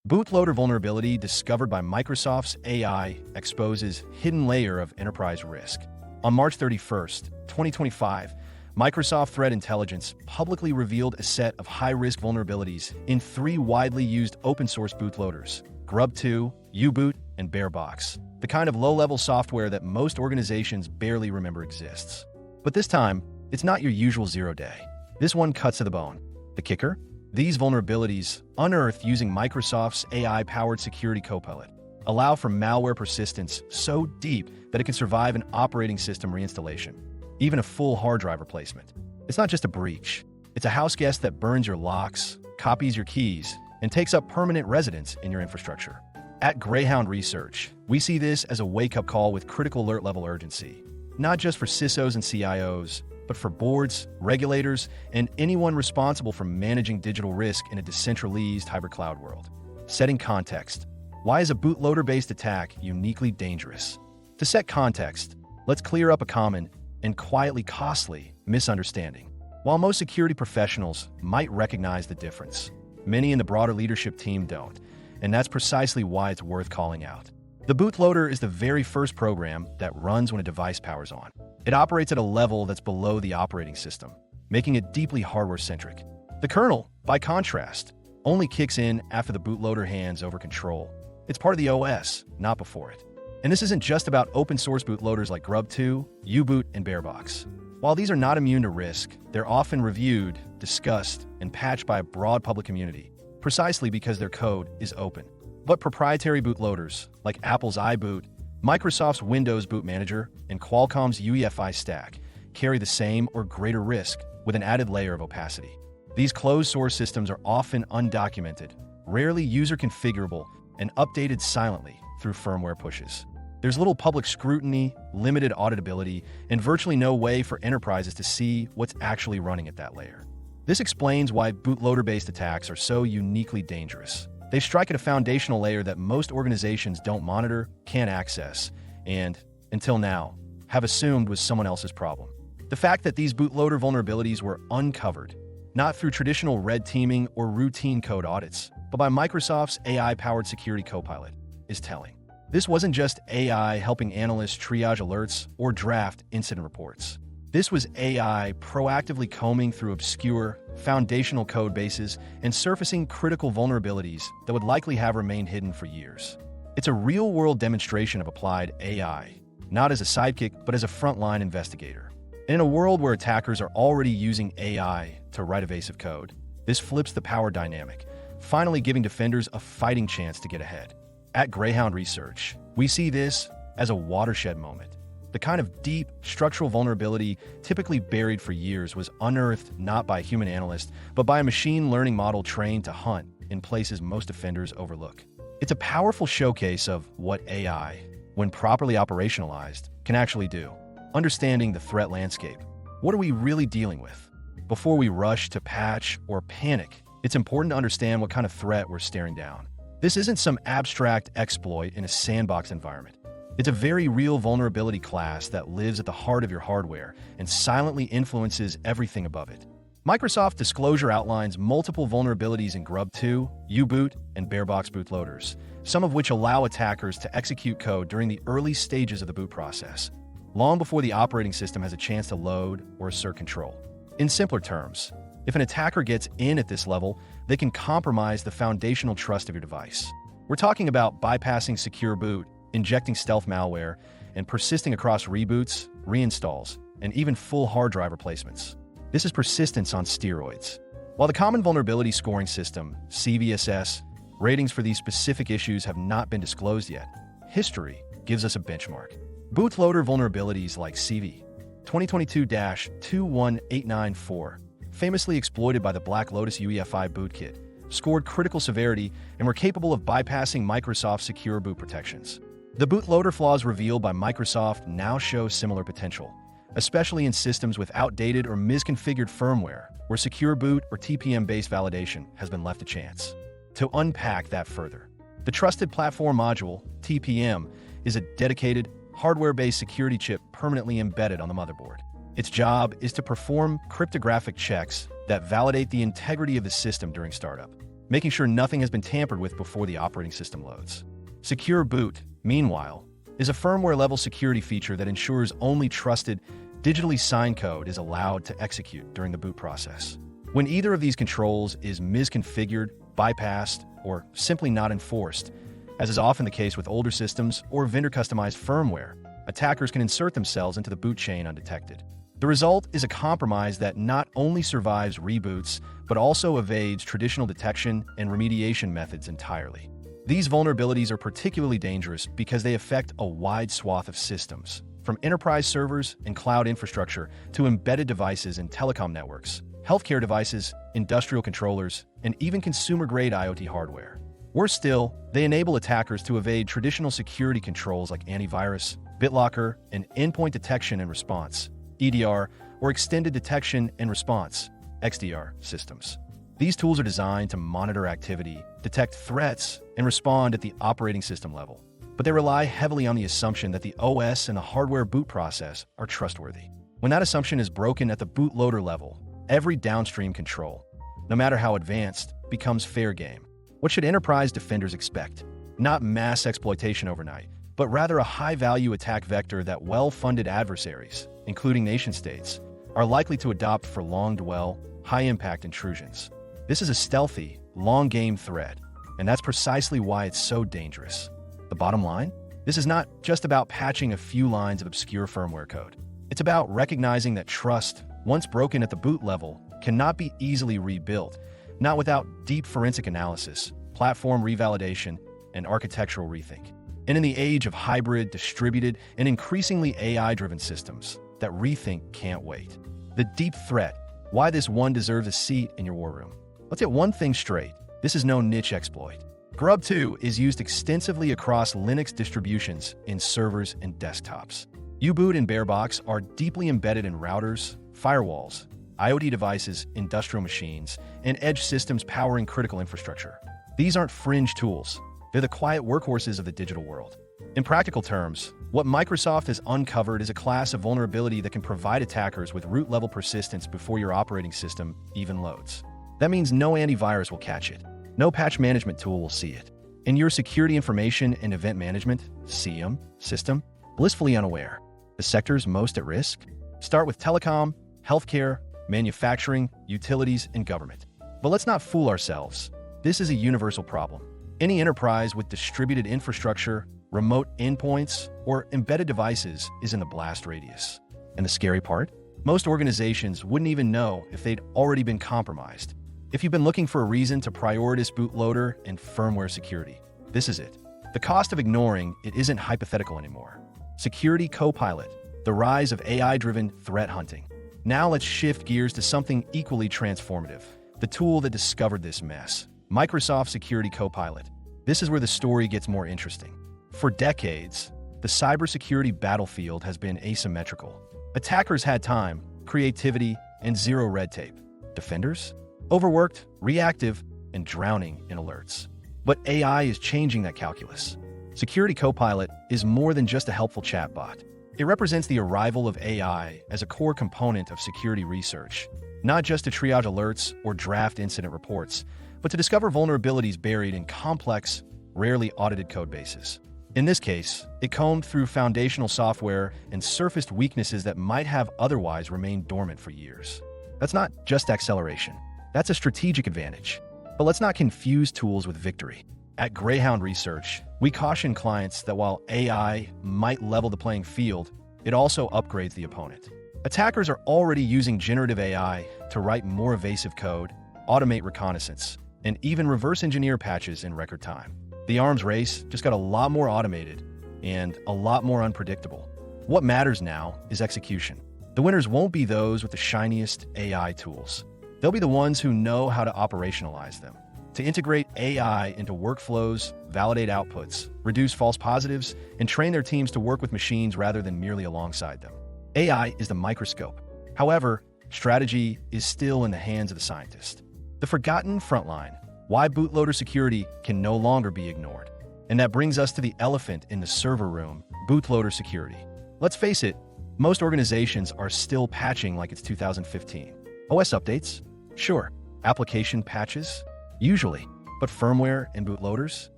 Bootloader vulnerability discovered by Microsoft's AI exposes hidden layer of enterprise risk. On March 31st, 2025, Microsoft Threat Intelligence publicly revealed a set of high-risk vulnerabilities in 3 widely used open-source bootloaders: Grub2, U-Boot, and Bearbox, the kind of low-level software that most organizations barely remember exists. But this time, it's not your usual zero-day. This one cuts to the bone. The kicker? These vulnerabilities, unearthed using Microsoft's AI-powered security Copilot, allow for malware persistence so deep that it can survive an operating system reinstallation, even a full hard drive replacement. It's not just a breach. It's a house guest that burns your locks, copies your keys, and takes up permanent residence in your infrastructure. At Greyhound Research, we see this as a wake-up call with critical alert-level urgency, not just for CISOs and CIOs, but for boards, regulators, and anyone responsible for managing digital risk in a decentralized hybrid cloud world. Setting context. Why is a bootloader-based attack uniquely dangerous? To set context, let's clear up a common and quietly costly misunderstanding. While most security professionals might recognize the difference, many in the broader leadership team don't, and that's precisely why it's worth calling out. The bootloader is the very first program that runs when a device powers on. It operates at a level that's below the operating system, making it deeply hardware-centric. The kernel, by contrast, only kicks in after the bootloader hands over control. It's part of the OS, not before it. And this isn't just about open-source bootloaders like Grub2, U-Boot, and Bearbox. While these are not immune to risk, they're often reviewed, discussed, and patched by a broad public community, precisely because their code is open. But proprietary bootloaders, like Apple's iBoot, Microsoft's Windows Boot Manager, and Qualcomm's UEFI stack, carry the same or greater risk with an added layer of opacity. These closed-source systems are often undocumented, rarely user-configurable, and updated silently through firmware pushes. There's little public scrutiny, limited auditability, and virtually no way for enterprises to see what's actually running at that layer. This explains why bootloader-based attacks are so uniquely dangerous. They strike at a foundational layer that most organizations don't monitor, can't access, and, until now, have assumed was someone else's problem. The fact that these bootloader vulnerabilities were uncovered, not through traditional red teaming or routine code audits, but by Microsoft's AI-powered security Copilot, is telling. This wasn't just AI helping analysts triage alerts or draft incident reports. This was AI proactively combing through obscure, foundational code bases and surfacing critical vulnerabilities that would likely have remained hidden for years. It's a real-world demonstration of applied AI, not as a sidekick, but as a frontline investigator. And in a world where attackers are already using AI to write evasive code, this flips the power dynamic, finally giving defenders a fighting chance to get ahead. At Greyhound Research, we see this as a watershed moment. The kind of deep, structural vulnerability typically buried for years was unearthed not by a human analyst, but by a machine learning model trained to hunt in places most defenders overlook. It's a powerful showcase of what AI, when properly operationalized, can actually do. Understanding the threat landscape. What are we really dealing with? Before we rush to patch or panic, it's important to understand what kind of threat we're staring down. This isn't some abstract exploit in a sandbox environment. It's a very real vulnerability class that lives at the heart of your hardware and silently influences everything above it. Microsoft Disclosure outlines multiple vulnerabilities in Grub2, U-Boot, and Bearbox bootloaders, some of which allow attackers to execute code during the early stages of the boot process, long before the operating system has a chance to load or assert control. In simpler terms, if an attacker gets in at this level, they can compromise the foundational trust of your device. We're talking about bypassing secure boot, injecting stealth malware, and persisting across reboots, reinstalls, and even full hard drive replacements. This is persistence on steroids. While the Common Vulnerability Scoring System, CVSS, ratings for these specific issues have not been disclosed yet, history gives us a benchmark. Bootloader vulnerabilities like CV 2022-21894, famously exploited by the Black Lotus UEFI bootkit, scored critical severity and were capable of bypassing Microsoft's secure boot protections. The bootloader flaws revealed by Microsoft now show similar potential, especially in systems with outdated or misconfigured firmware, where secure boot or TPM-based validation has been left to chance. To unpack that further, the Trusted Platform Module, TPM, is a dedicated, hardware-based security chip permanently embedded on the motherboard. Its job is to perform cryptographic checks that validate the integrity of the system during startup. making sure nothing has been tampered with before the operating system loads. Secure Boot, meanwhile, is a firmware-level security feature that ensures only trusted, digitally signed code is allowed to execute during the boot process. When either of these controls is misconfigured, bypassed, or simply not enforced, as is often the case with older systems or vendor-customized firmware, attackers can insert themselves into the boot chain undetected. The result is a compromise that not only survives reboots, but also evades traditional detection and remediation methods entirely. These vulnerabilities are particularly dangerous because they affect a wide swath of systems, from enterprise servers and cloud infrastructure to embedded devices and telecom networks, healthcare devices, industrial controllers, and even consumer-grade IoT hardware. Worse still, they enable attackers to evade traditional security controls like antivirus, BitLocker, and endpoint detection and response, EDR, or extended detection and response, XDR, systems. These tools are designed to monitor activity, detect threats, and respond at the operating system level. But they rely heavily on the assumption that the OS and the hardware boot process are trustworthy. When that assumption is broken at the bootloader level, every downstream control, no matter how advanced, becomes fair game. What should enterprise defenders expect? Not mass exploitation overnight, but rather a high-value attack vector that well-funded adversaries, including nation-states, are likely to adopt for long-dwell, high-impact intrusions. This is a stealthy, long-game threat, and that's precisely why it's so dangerous. The bottom line? This is not just about patching a few lines of obscure firmware code. It's about recognizing that trust, once broken at the boot level, cannot be easily rebuilt, not without deep forensic analysis, platform revalidation, and architectural rethink. And in the age of hybrid, distributed, and increasingly AI-driven systems, that rethink can't wait. The deep threat, why this one deserves a seat in your war room. Let's get one thing straight. This is no niche exploit. Grub2 is used extensively across Linux distributions in servers and desktops. U-Boot and Bearbox are deeply embedded in routers, firewalls, IoT devices, industrial machines, and edge systems powering critical infrastructure. These aren't fringe tools. They're the quiet workhorses of the digital world. In practical terms, what Microsoft has uncovered is a class of vulnerability that can provide attackers with root-level persistence before your operating system even loads. That means no antivirus will catch it. No patch management tool will see it. And your security information and event management, SIEM, system, blissfully unaware. The sectors most at risk? Start with telecom, healthcare, manufacturing, utilities, and government. But let's not fool ourselves. This is a universal problem. Any enterprise with distributed infrastructure, remote endpoints, or embedded devices is in the blast radius. And the scary part? Most organizations wouldn't even know if they'd already been compromised. If you've been looking for a reason to prioritize bootloader and firmware security, this is it. The cost of ignoring it isn't hypothetical anymore. Security Copilot, the rise of AI-driven threat hunting. Now let's shift gears to something equally transformative, the tool that discovered this mess, Microsoft Security Copilot. This is where the story gets more interesting. For decades, the cybersecurity battlefield has been asymmetrical. Attackers had time, creativity, and zero red tape. Defenders? Overworked, reactive, and drowning in alerts. But AI is changing that calculus. Security Copilot is more than just a helpful chatbot. It represents the arrival of AI as a core component of security research, not just to triage alerts or draft incident reports, but to discover vulnerabilities buried in complex, rarely audited codebases. In this case, it combed through foundational software and surfaced weaknesses that might have otherwise remained dormant for years. That's not just acceleration. That's a strategic advantage. But let's not confuse tools with victory. At Greyhound Research, we caution clients that while AI might level the playing field, it also upgrades the opponent. Attackers are already using generative AI to write more evasive code, automate reconnaissance, and even reverse engineer patches in record time. The arms race just got a lot more automated and a lot more unpredictable. What matters now is execution. The winners won't be those with the shiniest AI tools. They'll be the ones who know how to operationalize them, to integrate AI into workflows, validate outputs, reduce false positives, and train their teams to work with machines rather than merely alongside them. AI is the microscope. However, strategy is still in the hands of the scientist. The forgotten frontline, why bootloader security can no longer be ignored. And that brings us to the elephant in the server room, bootloader security. Let's face it, most organizations are still patching like it's 2015. OS updates? Sure. Application patches? Usually. But firmware and bootloaders?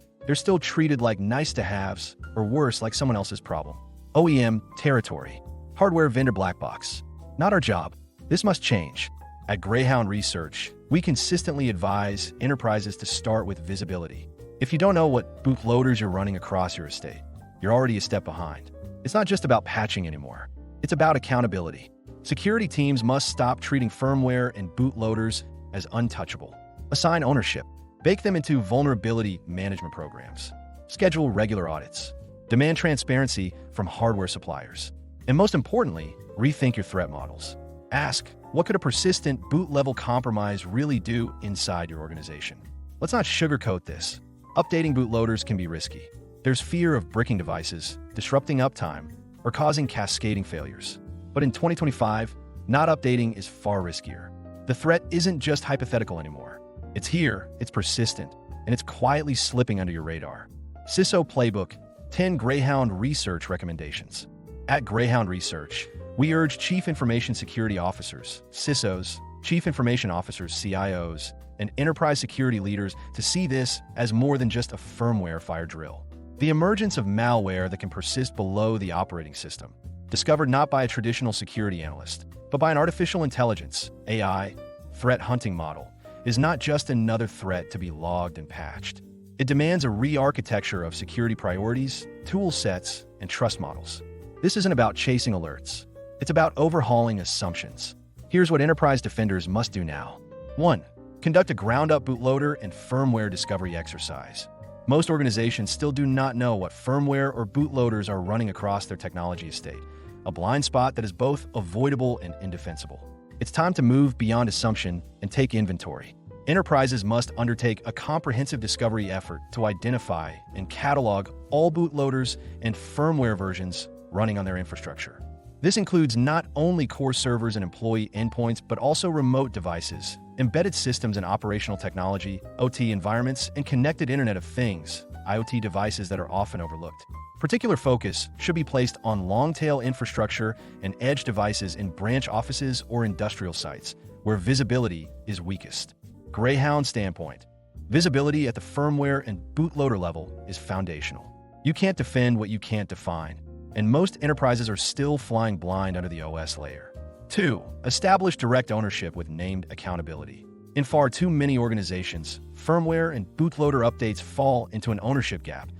They're still treated like nice-to-haves, or worse, like someone else's problem. OEM territory. Hardware vendor black box. Not our job. This must change. At Greyhound Research, we consistently advise enterprises to start with visibility. If you don't know what bootloaders you're running across your estate, you're already a step behind. It's not just about patching anymore. It's about accountability. Security teams must stop treating firmware and bootloaders as untouchable. Assign ownership. Bake them into vulnerability management programs. Schedule regular audits. Demand transparency from hardware suppliers. And most importantly, rethink your threat models. Ask, what could a persistent boot-level compromise really do inside your organization? Let's not sugarcoat this. Updating bootloaders can be risky. There's fear of bricking devices, disrupting uptime, or causing cascading failures. But in 2025, not updating is far riskier. The threat isn't just hypothetical anymore. It's here, it's persistent, and it's quietly slipping under your radar. CISO Playbook, 10 Greyhound Research recommendations. At Greyhound Research, we urge Chief Information Security Officers, CISOs, Chief Information Officers, CIOs, and enterprise security leaders to see this as more than just a firmware fire drill. The emergence of malware that can persist below the operating system, discovered not by a traditional security analyst, but by an artificial intelligence, AI, threat hunting model, is not just another threat to be logged and patched. It demands a re-architecture of security priorities, tool sets, and trust models. This isn't about chasing alerts. It's about overhauling assumptions. Here's what enterprise defenders must do now. 1. Conduct a ground-up bootloader and firmware discovery exercise. Most organizations still do not know what firmware or bootloaders are running across their technology estate, a blind spot that is both avoidable and indefensible. It's time to move beyond assumption and take inventory. Enterprises must undertake a comprehensive discovery effort to identify and catalog all bootloaders and firmware versions running on their infrastructure. This includes not only core servers and employee endpoints, but also remote devices, embedded systems and operational technology, OT environments, and connected Internet of Things, IoT devices that are often overlooked. Particular focus should be placed on long-tail infrastructure and edge devices in branch offices or industrial sites, where visibility is weakest. Greyhound standpoint. Visibility at the firmware and bootloader level is foundational. You can't defend what you can't define, and most enterprises are still flying blind under the OS layer. 2. Establish direct ownership with named accountability. In far too many organizations, firmware and bootloader updates fall into an ownership gap,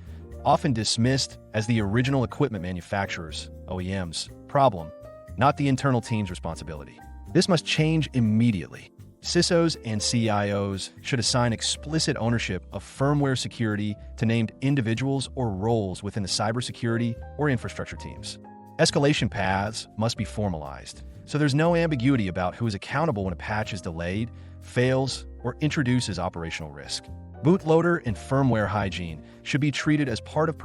often dismissed as the original equipment manufacturers, OEMs, problem, not the internal team's responsibility. This must change immediately. CISOs and CIOs should assign explicit ownership of firmware security to named individuals or roles within the cybersecurity or infrastructure teams. Escalation paths must be formalized, so there's no ambiguity about who is accountable when a patch is delayed, fails, or introduces operational risk. Bootloader and firmware hygiene should be treated as part of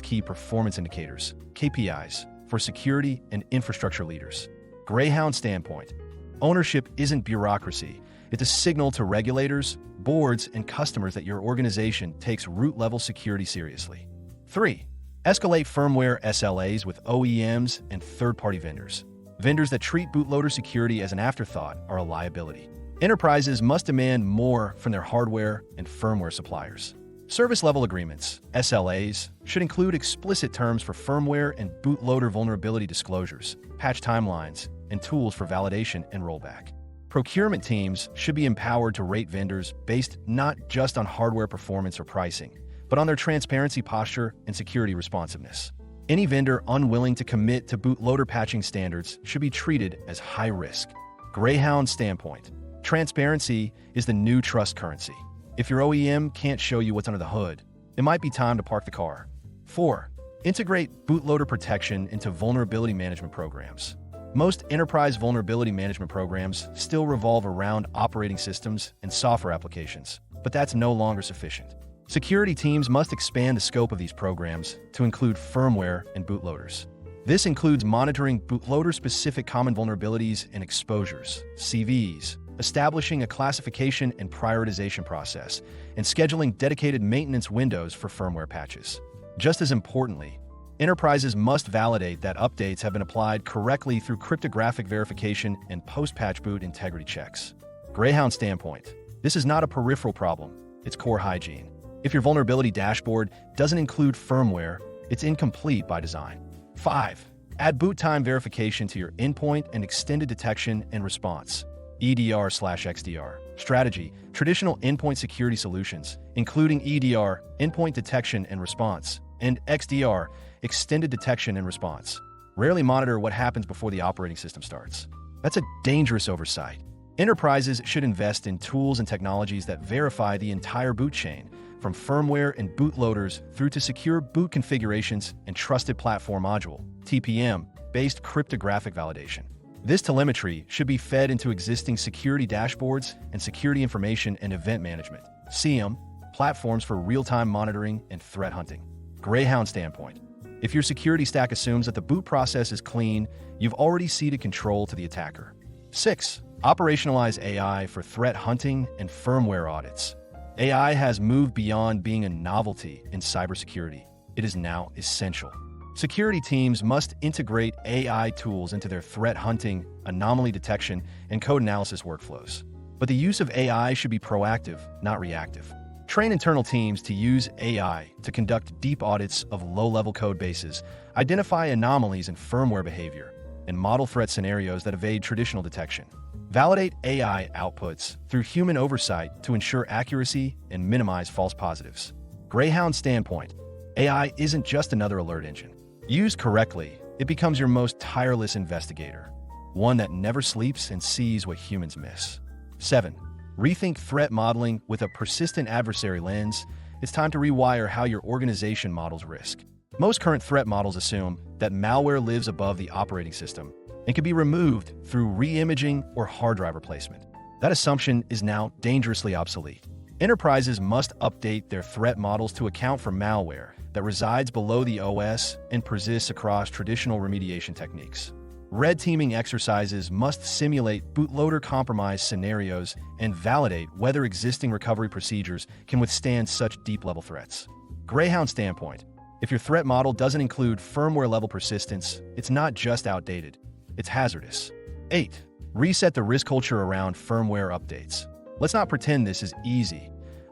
key performance indicators, KPIs, for security and infrastructure leaders. Greyhound standpoint. Ownership isn't bureaucracy. It's a signal to regulators, boards, and customers that your organization takes root-level security seriously. 3. Escalate firmware SLAs with OEMs and third-party vendors. Vendors that treat bootloader security as an afterthought are a liability. Enterprises must demand more from their hardware and firmware suppliers. Service-level agreements, SLAs, should include explicit terms for firmware and bootloader vulnerability disclosures, patch timelines, and tools for validation and rollback. Procurement teams should be empowered to rate vendors based not just on hardware performance or pricing, but on their transparency posture and security responsiveness. Any vendor unwilling to commit to bootloader patching standards should be treated as high risk. Greyhound standpoint. Transparency is the new trust currency. If your OEM can't show you what's under the hood, it might be time to park the car. 4. Integrate bootloader protection into vulnerability management programs. Most enterprise vulnerability management programs still revolve around operating systems and software applications, but that's no longer sufficient. Security teams must expand the scope of these programs to include firmware and bootloaders. This includes monitoring bootloader-specific common vulnerabilities and exposures, CVEs, establishing a classification and prioritization process, and scheduling dedicated maintenance windows for firmware patches. Just as importantly, enterprises must validate that updates have been applied correctly through cryptographic verification and post-patch boot integrity checks. Greyhound standpoint. This is not a peripheral problem. it's core hygiene. If your vulnerability dashboard doesn't include firmware, it's incomplete by design. 5. Add boot time verification to your endpoint and extended detection and response. EDR/XDR. Strategy: traditional endpoint security solutions, including EDR, endpoint detection and response, and XDR, extended detection and response, rarely monitor what happens before the operating system starts. That's a dangerous oversight. Enterprises should invest in tools and technologies that verify the entire boot chain, from firmware and bootloaders through to secure boot configurations and trusted platform module, TPM-based cryptographic validation. This telemetry should be fed into existing security dashboards and security information and event management, SIEM, platforms for real-time monitoring and threat hunting. Greyhound standpoint: if your security stack assumes that the boot process is clean, you've already ceded control to the attacker. 6. Operationalize AI for threat hunting and firmware audits. AI has moved beyond being a novelty in cybersecurity. It is now essential. Security teams must integrate AI tools into their threat hunting, anomaly detection, and code analysis workflows. But the use of AI should be proactive, not reactive. Train internal teams to use AI to conduct deep audits of low-level code bases, identify anomalies in firmware behavior, and model threat scenarios that evade traditional detection. Validate AI outputs through human oversight to ensure accuracy and minimize false positives. Greyhound standpoint: AI isn't just another alert engine. Used correctly, it becomes your most tireless investigator, one that never sleeps and sees what humans miss. 7. Rethink threat modeling with a persistent adversary lens. It's time to rewire how your organization models risk. Most current threat models assume that malware lives above the operating system and can be removed through re-imaging or hard drive replacement. That assumption is now dangerously obsolete. Enterprises must update their threat models to account for malware that resides below the OS and persists across traditional remediation techniques. Red teaming exercises must simulate bootloader compromise scenarios and validate whether existing recovery procedures can withstand such deep-level threats. Greyhound standpoint: if your threat model doesn't include firmware-level persistence, it's not just outdated, it's hazardous. 8. Reset the risk culture around firmware updates. Let's not pretend this is easy.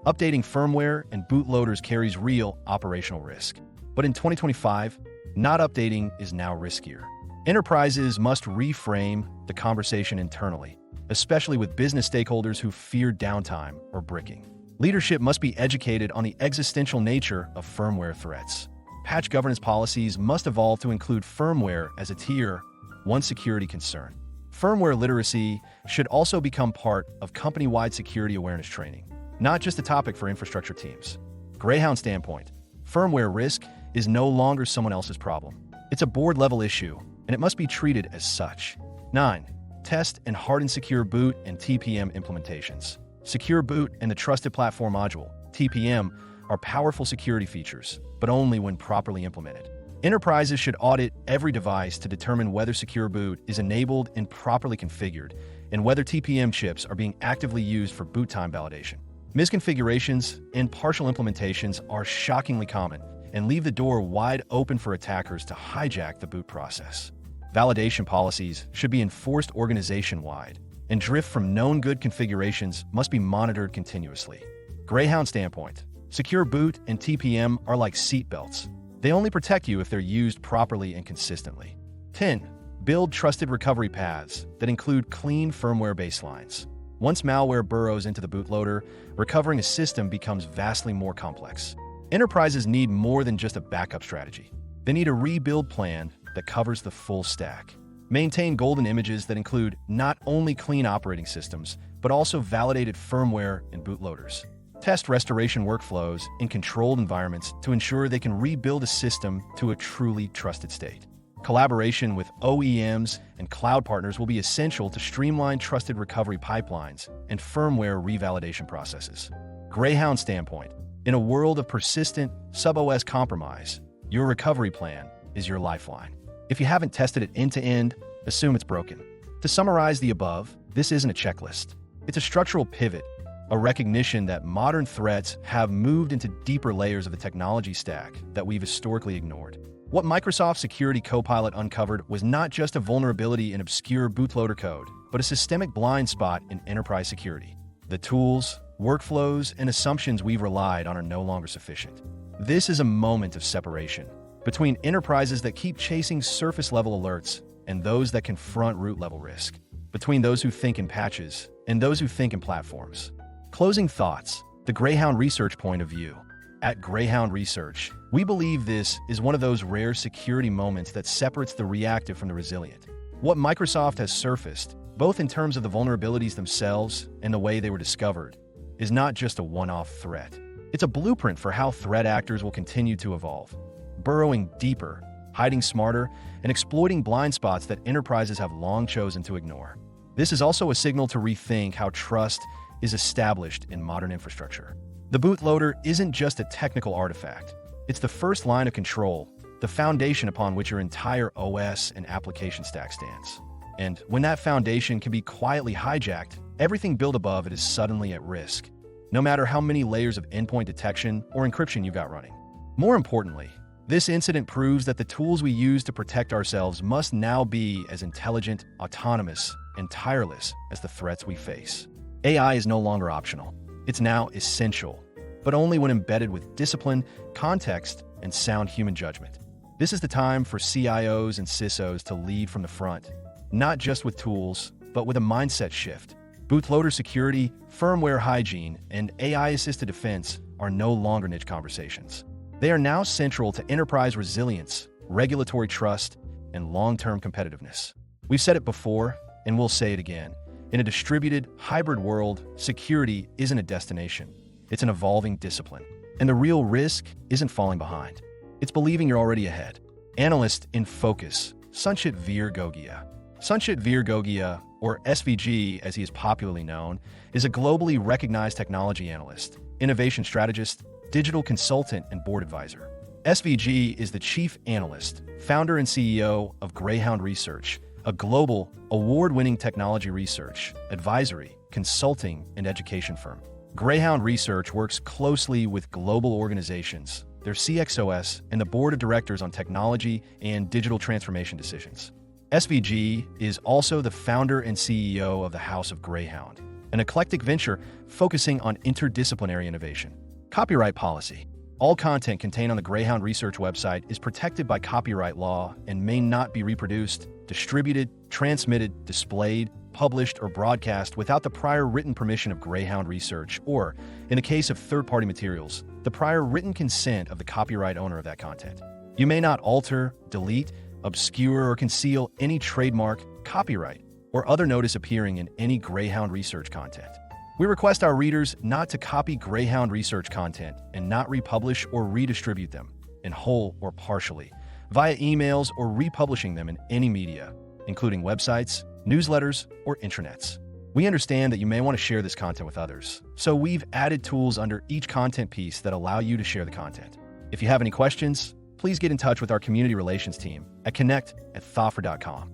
Updating firmware and bootloaders carries real operational risk. But in 2025, not updating is now riskier. Enterprises must reframe the conversation internally, especially with business stakeholders who fear downtime or bricking. Leadership must be educated on the existential nature of firmware threats. Patch governance policies must evolve to include firmware as a Tier 1 security concern. Firmware literacy should also become part of company-wide security awareness training, not just a topic for infrastructure teams. Greyhound standpoint: firmware risk is no longer someone else's problem. It's a board-level issue, and it must be treated as such. 9. Test and harden secure boot and TPM implementations. Secure boot and the Trusted Platform Module, TPM, are powerful security features, but only when properly implemented. Enterprises should audit every device to determine whether secure boot is enabled and properly configured, and whether TPM chips are being actively used for boot time validation. Misconfigurations and partial implementations are shockingly common and leave the door wide open for attackers to hijack the boot process. Validation policies should be enforced organization-wide, and drift from known good configurations must be monitored continuously. Greyhound standpoint: secure boot and TPM are like seatbelts. They only protect you if they're used properly and consistently. 10. Build trusted recovery paths that include clean firmware baselines. Once malware burrows into the bootloader, recovering a system becomes vastly more complex. Enterprises need more than just a backup strategy. They need a rebuild plan that covers the full stack. Maintain golden images that include not only clean operating systems, but also validated firmware and bootloaders. Test restoration workflows in controlled environments to ensure they can rebuild a system to a truly trusted state. Collaboration with OEMs and cloud partners will be essential to streamline trusted recovery pipelines and firmware revalidation processes. Greyhound standpoint: in a world of persistent sub-OS compromise, your recovery plan is your lifeline. If you haven't tested it end-to-end, assume it's broken. To summarize the above, this isn't a checklist. It's a structural pivot, a recognition that modern threats have moved into deeper layers of the technology stack that we've historically ignored. What Microsoft Security Copilot uncovered was not just a vulnerability in obscure bootloader code, but a systemic blind spot in enterprise security. The tools, workflows, and assumptions we've relied on are no longer sufficient. This is a moment of separation between enterprises that keep chasing surface-level alerts and those that confront root-level risk, between those who think in patches and those who think in platforms. Closing thoughts, the Greyhound Research point of view. At Greyhound Research, we believe this is one of those rare security moments that separates the reactive from the resilient. What Microsoft has surfaced, both in terms of the vulnerabilities themselves and the way they were discovered, is not just a one-off threat. It's a blueprint for how threat actors will continue to evolve, burrowing deeper, hiding smarter, and exploiting blind spots that enterprises have long chosen to ignore. This is also a signal to rethink how trust is established in modern infrastructure. The bootloader isn't just a technical artifact. It's the first line of control, the foundation upon which your entire OS and application stack stands. And when that foundation can be quietly hijacked, everything built above it is suddenly at risk, no matter how many layers of endpoint detection or encryption you've got running. More importantly, this incident proves that the tools we use to protect ourselves must now be as intelligent, autonomous, and tireless as the threats we face. AI is no longer optional. It's now essential, but only when embedded with discipline, context, and sound human judgment. This is the time for CIOs and CISOs to lead from the front, not just with tools, but with a mindset shift. Bootloader security, firmware hygiene, and AI-assisted defense are no longer niche conversations. They are now central to enterprise resilience, regulatory trust, and long-term competitiveness. We've said it before, and we'll say it again. In a distributed, hybrid world, security isn't a destination. It's an evolving discipline. And the real risk isn't falling behind. It's believing you're already ahead. Analyst in focus, Sanchit Gogia. Sanchit Gogia, or SVG as he is popularly known, is a globally recognized technology analyst, innovation strategist, digital consultant, and board advisor. SVG is the chief analyst, founder and CEO of Greyhound Research, a global, award-winning technology research, advisory, consulting, and education firm. Greyhound Research works closely with global organizations, their CXOs, and the board of directors on technology and digital transformation decisions. SVG is also the founder and CEO of the House of Greyhound, an eclectic venture focusing on interdisciplinary innovation. Copyright policy. All content contained on the Greyhound Research website is protected by copyright law and may not be reproduced, distributed, transmitted, displayed, published, or broadcast without the prior written permission of Greyhound Research or, in the case of third-party materials, the prior written consent of the copyright owner of that content. You may not alter, delete, obscure, or conceal any trademark, copyright, or other notice appearing in any Greyhound Research content. We request our readers not to copy Greyhound Research content and not republish or redistribute them, in whole or partially, via emails or republishing them in any media, including websites, newsletters, or intranets. We understand that you may want to share this content with others, so we've added tools under each content piece that allow you to share the content. If you have any questions, please get in touch with our community relations team at connect@thoffer.com.